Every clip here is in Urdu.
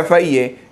FIA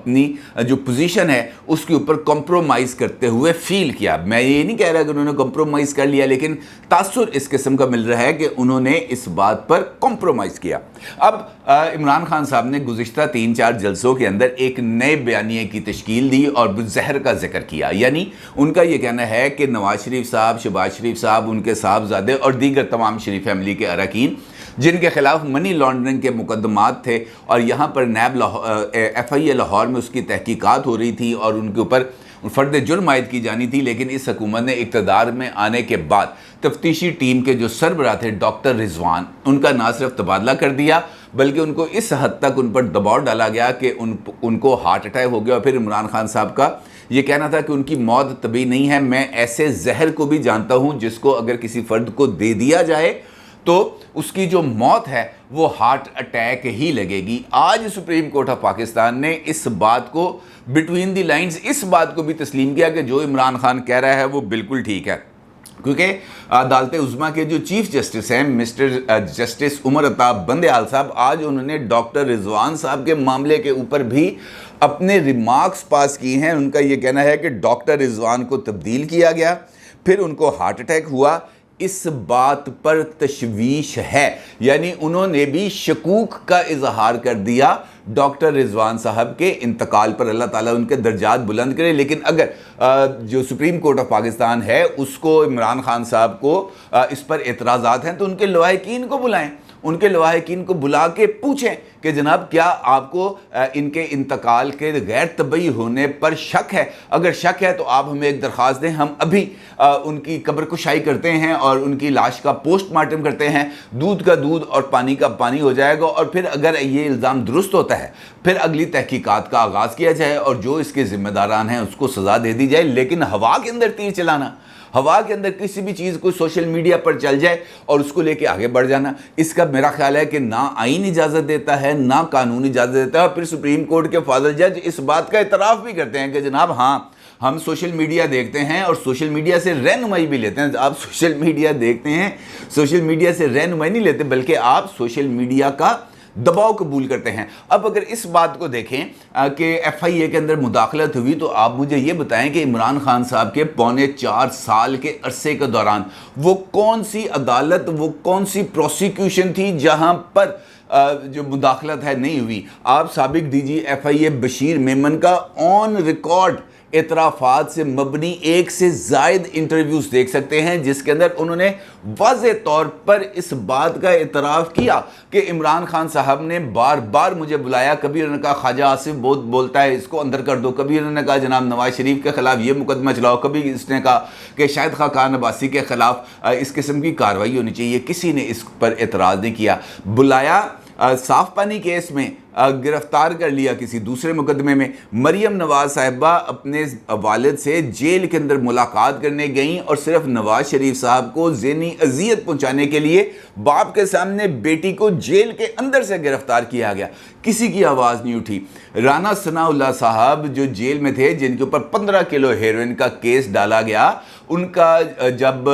اپنی جو پوزیشن ہے اس کے اوپر کمپرومائز کرتے ہوئے فیل کیا. میں یہ نہیں کہہ رہا کہ انہوں نے کمپرومائز کر لیا, لیکن تاثر اس قسم کا مل رہا ہے کہ انہوں نے اس بات پر کمپرومائز کیا. اب عمران خان صاحب نے گزشتہ 3-4 جلسوں کے اندر ایک نئے بیانیے کی تشکیل دی اور زہر کا ذکر کیا. یعنی ان کا یہ کہنا ہے کہ نواز شریف صاحب, شہباز شریف صاحب, ان کے صاحبزادے اور دیگر تمام شریف فیملی کے اراکین جن کے خلاف منی لانڈرنگ کے مقدمات تھے اور یہاں پر نیب ایف آئی اے لاہور میں اس کی تحقیقات ہو رہی تھی اور ان کے اوپر فرد جرم عائد کی جانی تھی, لیکن اس حکومت نے اقتدار میں آنے کے بعد تفتیشی ٹیم کے جو سربراہ تھے ڈاکٹر رضوان, ان کا نہ صرف تبادلہ کر دیا بلکہ ان کو اس حد تک ان پر دباؤ ڈالا گیا کہ ان کو ہارٹ اٹیک ہو گیا. اور پھر عمران خان صاحب کا یہ کہنا تھا کہ ان کی موت طبیعی نہیں ہے, میں ایسے زہر کو بھی جانتا ہوں جس کو اگر کسی فرد کو دے دیا جائے تو اس کی جو موت ہے وہ ہارٹ اٹیک ہی لگے گی. آج سپریم کورٹ آف پاکستان نے اس بات کو بٹوین دی لائنز اس بات کو بھی تسلیم کیا کہ جو عمران خان کہہ رہا ہے وہ بالکل ٹھیک ہے, کیونکہ عدالت عظمیٰ کے جو چیف جسٹس ہیں مسٹر جسٹس عمر عطا بندیال صاحب, آج انہوں نے ڈاکٹر رضوان صاحب کے معاملے کے اوپر بھی اپنے ریمارکس پاس کی ہیں. ان کا یہ کہنا ہے کہ ڈاکٹر رضوان کو تبدیل کیا گیا, پھر ان کو ہارٹ اٹیک ہوا, اس بات پر تشویش ہے. یعنی انہوں نے بھی شکوک کا اظہار کر دیا ڈاکٹر رضوان صاحب کے انتقال پر, اللہ تعالیٰ ان کے درجات بلند کرے. لیکن اگر جو سپریم کورٹ آف پاکستان ہے اس کو عمران خان صاحب کو اس پر اعتراضات ہیں تو ان کے لواحقین کو بلائیں, ان کے لواحقین کو بلا کے پوچھیں کہ جناب کیا آپ کو ان کے انتقال کے غیر طبعی ہونے پر شک ہے؟ اگر شک ہے تو آپ ہمیں ایک درخواست دیں, ہم ابھی ان کی قبر کشائی کرتے ہیں اور ان کی لاش کا پوسٹ مارٹم کرتے ہیں, دودھ کا دودھ اور پانی کا پانی ہو جائے گا. اور پھر اگر یہ الزام درست ہوتا ہے پھر اگلی تحقیقات کا آغاز کیا جائے اور جو اس کے ذمہ داران ہیں اس کو سزا دے دی جائے. لیکن ہوا کے اندر تیر چلانا, ہوا کے اندر کسی بھی چیز کو سوشل میڈیا پر چل جائے اور اس کو لے کے آگے بڑھ جانا, اس کا میرا خیال ہے کہ نہ آئین اجازت دیتا ہے نہ قانون اجازت دیتا ہے. اور پھر سپریم کورٹ کے فاضل جج اس بات کا اعتراف بھی کرتے ہیں کہ جناب ہاں ہم سوشل میڈیا دیکھتے ہیں اور سوشل میڈیا سے رہنمائی بھی لیتے ہیں. آپ سوشل میڈیا دیکھتے ہیں, سوشل میڈیا سے رہنمائی نہیں لیتے بلکہ آپ سوشل میڈیا کا دباؤ قبول کرتے ہیں. اب اگر اس بات کو دیکھیں کہ ایف آئی اے کے اندر مداخلت ہوئی تو آپ مجھے یہ بتائیں کہ عمران خان صاحب کے 4.25 سال کے عرصے کے دوران وہ کون سی عدالت, وہ کون سی پروسیکیوشن تھی جہاں پر جو مداخلت ہے نہیں ہوئی. آپ سابق ڈی جی ایف آئی اے بشیر میمن کا آن ریکارڈ اعترافات سے مبنی 1 سے زائد انٹرویوز دیکھ سکتے ہیں جس کے اندر انہوں نے واضح طور پر اس بات کا اعتراف کیا کہ عمران خان صاحب نے بار بار مجھے بلایا. کبھی انہوں نے کہا خواجہ آصف بہت بولتا ہے اس کو اندر کر دو, کبھی انہوں نے کہا جناب نواز شریف کے خلاف یہ مقدمہ چلاؤ, کبھی اس نے کہا کہ شاہد خاقان عباسی کے خلاف اس قسم کی کارروائی ہونی چاہیے. کسی نے اس پر اعتراض نہیں کیا. بلایا صاف پانی کیس میں, گرفتار کر لیا کسی دوسرے مقدمے میں. مریم نواز صاحبہ اپنے والد سے جیل کے اندر ملاقات کرنے گئیں اور صرف نواز شریف صاحب کو ذہنی اذیت پہنچانے کے لیے باپ کے سامنے بیٹی کو جیل کے اندر سے گرفتار کیا گیا. کسی کی آواز نہیں اٹھی. رانا ثناء اللہ صاحب جو جیل میں تھے جن کے اوپر 15 کلو ہیروئن کا کیس ڈالا گیا, ان کا جب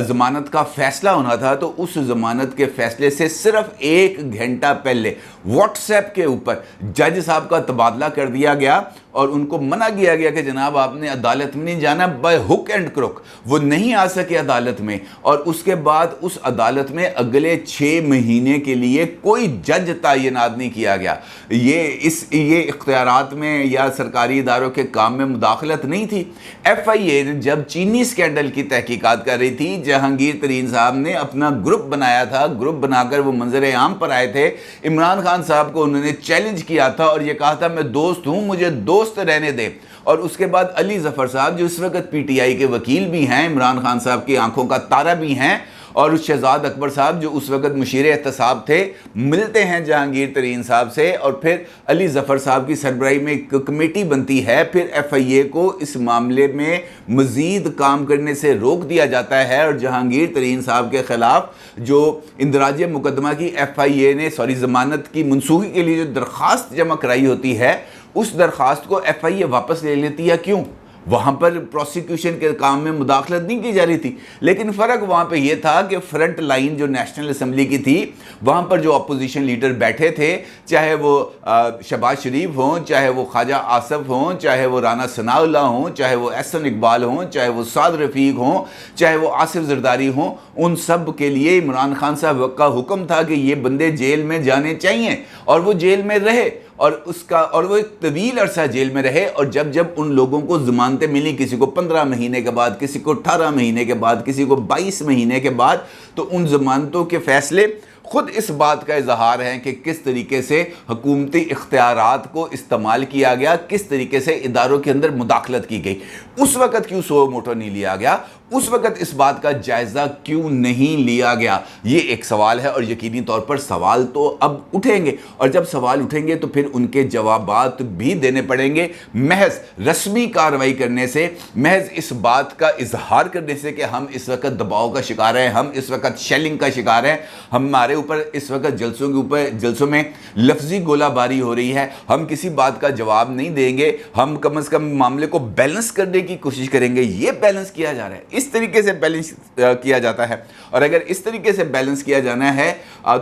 ضمانت کا فیصلہ ہونا تھا تو اس ضمانت کے فیصلے سے صرف 1 گھنٹہ پہلے واٹس ایپ کے اوپر جج صاحب کا تبادلہ کر دیا گیا اور ان کو منع کیا گیا کہ جناب آپ نے عدالت میں نہیں جانا. بائی ہک اینڈ کروک وہ نہیں آ سکے عدالت میں, اور اس کے بعد اس عدالت میں اگلے 6 مہینے کے لیے کوئی جج تعینات نہیں کیا گیا. یہ اختیارات میں یا سرکاری اداروں کے کام میں مداخلت نہیں تھی. ایف آئی اے جب چینی اسکینڈل کی تحقیقات کر رہی تھی, جہانگیر ترین صاحب نے اپنا گروپ بنایا تھا, گروپ بنا کر وہ منظر عام پر آئے تھے. عمران خان صاحب کو انہوں نے چیلنج کیا تھا اور یہ کہا تھا میں دوست ہوں, مجھے دوست رہنے دے. اور اس کے بعد علی ظفر صاحب جو اس وقت پی ٹی آئی کے وکیل بھی ہیں, عمران خان صاحب کی آنکھوں کا تارا بھی ہیں, اور شہزاد اکبر صاحب جو اس وقت مشیر احتساب تھے, ملتے ہیں جہانگیر ترین صاحب سے, اور پھر علی ظفر صاحب کی سربراہی میں ایک کمیٹی بنتی ہے. پھر ایف آئی اے کو اس معاملے میں مزید کام کرنے سے روک دیا جاتا ہے اور جہانگیر ترین صاحب کے خلاف جو اندراج مقدمہ کی ایف آئی اے نے ضمانت کی منسوخی کے لیے جو درخواست جمع کرائی ہوتی ہے, اس درخواست کو ایف آئی اے واپس لے لیتی ہے. کیوں؟ وہاں پر پروسیکیوشن کے کام میں مداخلت نہیں کی جا رہی تھی، لیکن فرق وہاں پہ یہ تھا کہ فرنٹ لائن جو نیشنل اسمبلی کی تھی وہاں پر جو اپوزیشن لیڈر بیٹھے تھے، چاہے وہ شہباز شریف ہوں، چاہے وہ خواجہ آصف ہوں، چاہے وہ رانا ثناء اللہ ہوں، چاہے وہ احسن اقبال ہوں، چاہے وہ سعد رفیق ہوں، چاہے وہ آصف زرداری ہوں، ان سب کے لیے عمران خان صاحب کا حکم تھا کہ یہ بندے جیل میں جانے چاہیے، اور وہ جیل میں رہے، اور وہ ایک طویل عرصہ جیل میں رہے۔ اور جب ان لوگوں کو ضمانتیں ملی، کسی کو 15 مہینے کے بعد، کسی کو 18 مہینے کے بعد، کسی کو 22 مہینے کے بعد، تو ان ضمانتوں کے فیصلے خود اس بات کا اظہار ہے کہ کس طریقے سے حکومتی اختیارات کو استعمال کیا گیا، کس طریقے سے اداروں کے اندر مداخلت کی گئی۔ اس وقت کیوں سو موٹو نہیں لیا گیا؟ اس وقت اس بات کا جائزہ کیوں نہیں لیا گیا؟ یہ ایک سوال ہے، اور یقینی طور پر سوال تو اب اٹھیں گے، اور جب سوال اٹھیں گے تو پھر ان کے جوابات بھی دینے پڑیں گے۔ محض رسمی کارروائی کرنے سے، محض اس بات کا اظہار کرنے سے کہ ہم اس وقت دباؤ کا شکار ہیں، ہم اس وقت شیلنگ کا شکار ہیں، ہمارے اوپر اس وقت جلسوں میں لفظی گولہ باری ہو رہی ہے، ہم کسی بات کا جواب نہیں دیں گے، ہم کم از کم معاملے کو بیلنس کرنے کی کوشش کریں گے۔ یہ بیلنس کیا جا رہا ہے، اس طریقے سے بیلنس کیا جاتا ہے، اور اگر اس طریقے سے بیلنس کیا جانا ہے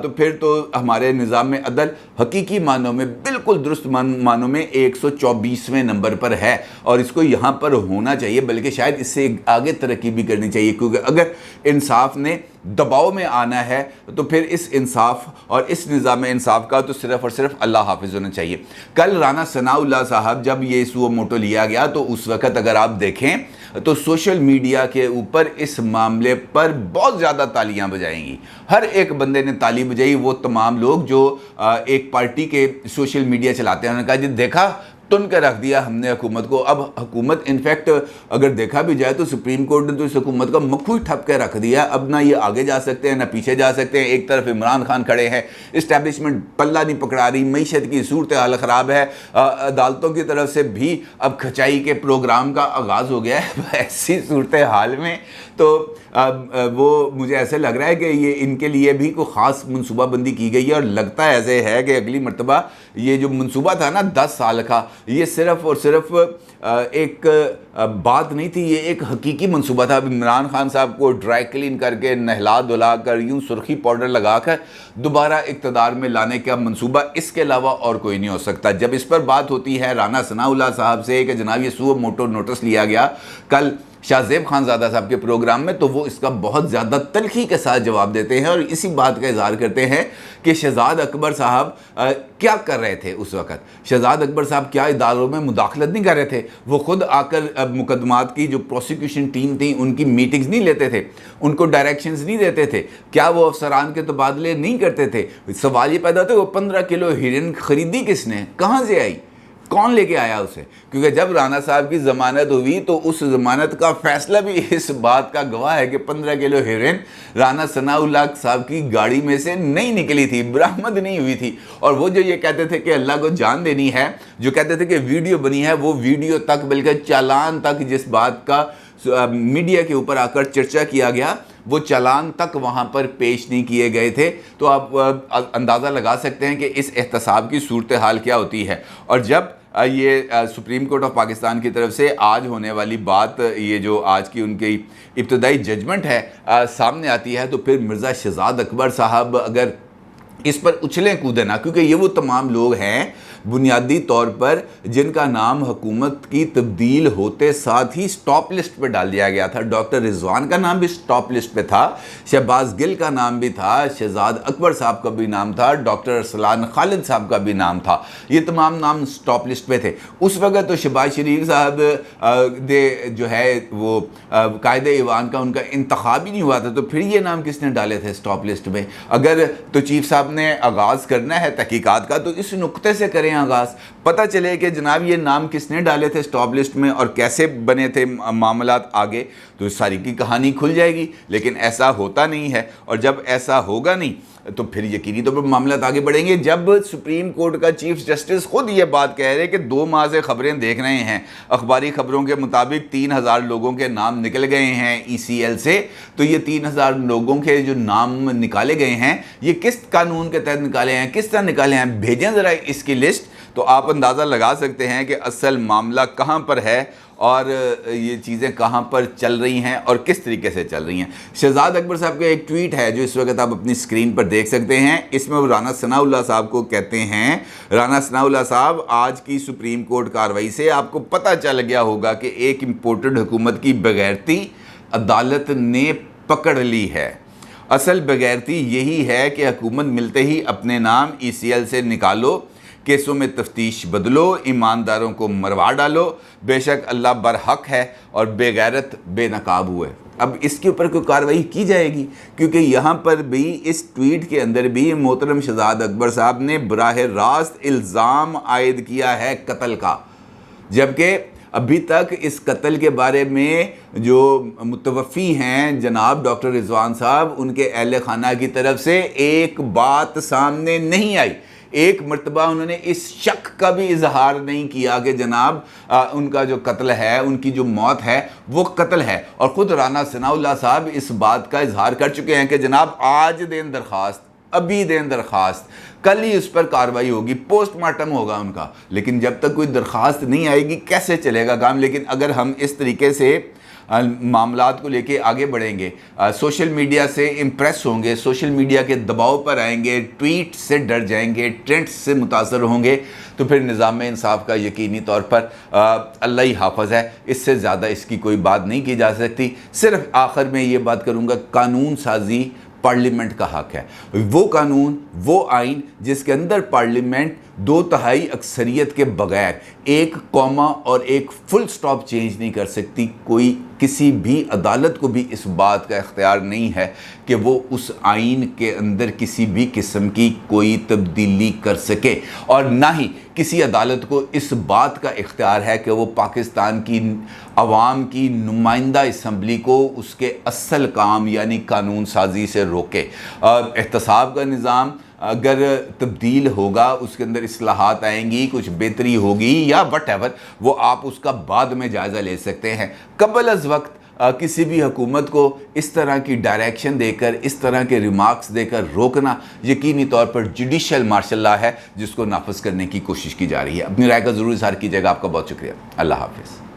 تو پھر تو ہمارے نظام عدل حقیقی معنوں میں، بالکل درست معنوں میں 124ویں نمبر پر ہے، اور اس کو یہاں پر ہونا چاہیے، بلکہ شاید اس سے آگے ترقی بھی کرنی چاہیے، کیونکہ اگر انصاف نے دباؤ میں آنا ہے تو پھر اس انصاف اور اس نظام انصاف کا تو صرف اور صرف اللہ حافظ ہونا چاہیے۔ کل رانا ثناء اللہ صاحب جب یہ سو موٹو لیا گیا تو اس وقت اگر آپ دیکھیں تو سوشل میڈیا کے اوپر اس معاملے پر بہت زیادہ تالیاں بجائیں گی، ہر ایک بندے نے تالی بجائی، وہ تمام لوگ جو ایک پارٹی کے سوشل میڈیا چلاتے ہیں، انہوں نے کہا جی دیکھا تن کے رکھ دیا ہم نے حکومت کو۔ اب حکومت انفیکٹ اگر دیکھا بھی جائے تو سپریم کورٹ نے تو اس حکومت کا مکھو ہی ٹھپ کے رکھ دیا، اب نہ یہ آگے جا سکتے ہیں نہ پیچھے جا سکتے ہیں۔ ایک طرف عمران خان کھڑے ہیں، اسٹیبلشمنٹ پلہ نہیں پکڑا رہی، معیشت کی صورتحال خراب ہے، عدالتوں کی طرف سے بھی اب کھچائی کے پروگرام کا آغاز ہو گیا ہے۔ ایسی صورتحال میں تو وہ مجھے ایسے لگ رہا ہے کہ یہ ان کے لیے بھی کوئی خاص منصوبہ بندی کی گئی ہے، اور لگتا ہے ایسے ہے کہ اگلی مرتبہ یہ جو منصوبہ تھا نا 10 سال کا، یہ صرف اور صرف ایک بات نہیں تھی، یہ ایک حقیقی منصوبہ تھا۔ عمران خان صاحب کو ڈرائی کلین کر کے، نہلا دھلا کر، یوں سرخی پاؤڈر لگا کر دوبارہ اقتدار میں لانے کا منصوبہ، اس کے علاوہ اور کوئی نہیں ہو سکتا۔ جب اس پر بات ہوتی ہے رانا ثناء اللہ صاحب سے کہ جناب یہ سو موٹو نوٹس لیا گیا کل شاہ زیب خان زادہ صاحب کے پروگرام میں، تو وہ اس کا بہت زیادہ تلخی کے ساتھ جواب دیتے ہیں، اور اسی بات کا اظہار کرتے ہیں کہ شہزاد اکبر صاحب کیا کر رہے تھے اس وقت۔ شہزاد اکبر صاحب کیا اداروں میں مداخلت نہیں کر رہے تھے؟ وہ خود آ کر مقدمات کی جو پروسیکیوشن ٹیم تھی ان کی میٹنگز نہیں لیتے تھے، ان کو ڈائریکشنز نہیں دیتے تھے؟ کیا وہ افسران کے تبادلے نہیں کرتے تھے؟ سوال یہ پیدا ہوتا ہے وہ 15 کلو ہیرن خریدی کس نے، کہاں سے آئی، کون لے کے آیا اسے؟ کیونکہ جب رانا صاحب کی ضمانت ہوئی تو اس ضمانت کا فیصلہ بھی اس بات کا گواہ ہے کہ 15 کلو ہیروئن رانا ثناء اللہ صاحب کی گاڑی میں سے نہیں نکلی تھی، برآمد نہیں ہوئی تھی۔ اور وہ جو یہ کہتے تھے کہ اللہ کو جان دینی ہے، جو کہتے تھے کہ ویڈیو بنی ہے، وہ ویڈیو تک بلکہ چالان تک جس بات کا میڈیا کے اوپر آ کر چرچا کیا گیا، وہ چالان تک وہاں پر پیش نہیں کیے گئے تھے۔ تو آپ اندازہ لگا سکتے ہیں کہ اس احتساب کی صورتحال کیا ہوتی ہے۔ اور جب یہ سپریم کورٹ آف پاکستان کی طرف سے آج ہونے والی بات، یہ جو آج کی ان کی ابتدائی ججمنٹ ہے سامنے آتی ہے، تو پھر مرزا شہزاد اکبر صاحب اگر اس پر اچھلیں کودیں نا، کیونکہ یہ وہ تمام لوگ ہیں بنیادی طور پر جن کا نام حکومت کی تبدیل ہوتے ساتھ ہی سٹاپ لسٹ پہ ڈال دیا گیا تھا۔ ڈاکٹر رضوان کا نام بھی سٹاپ لسٹ پہ تھا، شہباز گل کا نام بھی تھا، شہزاد اکبر صاحب کا بھی نام تھا، ڈاکٹر ارسلان خالد صاحب کا بھی نام تھا، یہ تمام نام سٹاپ لسٹ پہ تھے۔ اس وقت تو شہباز شریف صاحب جو ہے وہ قائد ایوان کا ان کا انتخاب ہی نہیں ہوا تھا، تو پھر یہ نام کس نے ڈالے تھے سٹاپ لسٹ میں؟ اگر تو چیف صاحب نے آغاز کرنا ہے تحقیقات کا تو اس نقطے سے کریں آغاز، پتہ چلے کہ جناب یہ نام کس نے ڈالے تھے سٹاپ لسٹ میں اور کیسے بنے تھے معاملات آگے، تو ساری کی کہانی کھل جائے گی۔ لیکن ایسا ہوتا نہیں ہے، اور جب ایسا ہوگا نہیں تو پھر یقینی طور پر معاملات آگے بڑھیں گے۔ جب سپریم کورٹ کا چیف جسٹس خود یہ بات کہہ رہے کہ 2 ماہ سے خبریں دیکھ رہے ہیں، اخباری خبروں کے مطابق 3000 لوگوں کے نام نکل گئے ہیں ای سی ایل سے، تو یہ 3000 لوگوں کے جو نام نکالے گئے ہیں یہ کس قانون کے تحت نکالے ہیں، کس طرح نکالے ہیں؟ بھیجیں ذرا اس کی لسٹ، تو آپ اندازہ لگا سکتے ہیں کہ اصل معاملہ کہاں پر ہے اور یہ چیزیں کہاں پر چل رہی ہیں اور کس طریقے سے چل رہی ہیں۔ شہزاد اکبر صاحب کا ایک ٹویٹ ہے جو اس وقت آپ اپنی اسکرین پر دیکھ سکتے ہیں، اس میں وہ رانا ثناء اللہ صاحب کو کہتے ہیں، رانا ثناء اللہ صاحب آج کی سپریم کورٹ کارروائی سے آپ کو پتہ چل گیا ہوگا کہ ایک امپورٹڈ حکومت کی بغیرتی عدالت نے پکڑ لی ہے۔ اصل بغیرتی یہی ہے کہ حکومت ملتے ہی اپنے نام ECL سے نکالو، کیسوں میں تفتیش بدلو، ایمانداروں کو مروا ڈالو، بے شک اللہ برحق ہے اور بے غیرت بے نقاب ہوئے۔ اب اس کے اوپر کوئی کارروائی کی جائے گی، کیونکہ یہاں پر بھی اس ٹویٹ کے اندر بھی محترم شہزاد اکبر صاحب نے براہ راست الزام عائد کیا ہے قتل کا، جبکہ ابھی تک اس قتل کے بارے میں جو متوفی ہیں جناب ڈاکٹر رضوان صاحب، ان کے اہل خانہ کی طرف سے ایک بات سامنے نہیں آئی، ایک مرتبہ انہوں نے اس شک کا بھی اظہار نہیں کیا کہ جناب ان کا جو قتل ہے، ان کی جو موت ہے وہ قتل ہے۔ اور خود رانا ثناء اللہ صاحب اس بات کا اظہار کر چکے ہیں کہ جناب آج دیں درخواست، ابھی دیں درخواست، کل ہی اس پر کارروائی ہوگی، پوسٹ مارٹم ہوگا ان کا، لیکن جب تک کوئی درخواست نہیں آئے گی کیسے چلے گا کام؟ لیکن اگر ہم اس طریقے سے معاملات کو لے کے آگے بڑھیں گے، سوشل میڈیا سے امپریس ہوں گے، سوشل میڈیا کے دباؤ پر آئیں گے، ٹویٹ سے ڈر جائیں گے، ٹرینڈ سے متاثر ہوں گے، تو پھر نظام انصاف کا یقینی طور پر اللہ ہی حافظ ہے، اس سے زیادہ اس کی کوئی بات نہیں کی جا سکتی۔ صرف آخر میں یہ بات کروں گا، قانون سازی پارلیمنٹ کا حق ہے، وہ قانون، وہ آئین جس کے اندر پارلیمنٹ 2/3 اکثریت کے بغیر ایک کوما اور ایک فل سٹاپ چینج نہیں کر سکتی۔ کوئی کسی بھی عدالت کو بھی اس بات کا اختیار نہیں ہے کہ وہ اس آئین کے اندر کسی بھی قسم کی کوئی تبدیلی کر سکے، اور نہ ہی کسی عدالت کو اس بات کا اختیار ہے کہ وہ پاکستان کی عوام کی نمائندہ اسمبلی کو اس کے اصل کام یعنی قانون سازی سے روکے۔ احتساب کا نظام اگر تبدیل ہوگا، اس کے اندر اصلاحات آئیں گی، کچھ بہتری ہوگی یا وٹ ایور، وہ آپ اس کا بعد میں جائزہ لے سکتے ہیں۔ قبل از وقت کسی بھی حکومت کو اس طرح کی ڈائریکشن دے کر، اس طرح کے ریمارکس دے کر روکنا یقینی طور پر جوڈیشل مارشل لا ہے، جس کو نافذ کرنے کی کوشش کی جا رہی ہے۔ اپنی رائے کا ضرور اظہار کیجیے گا۔ آپ کا بہت شکریہ۔ اللہ حافظ۔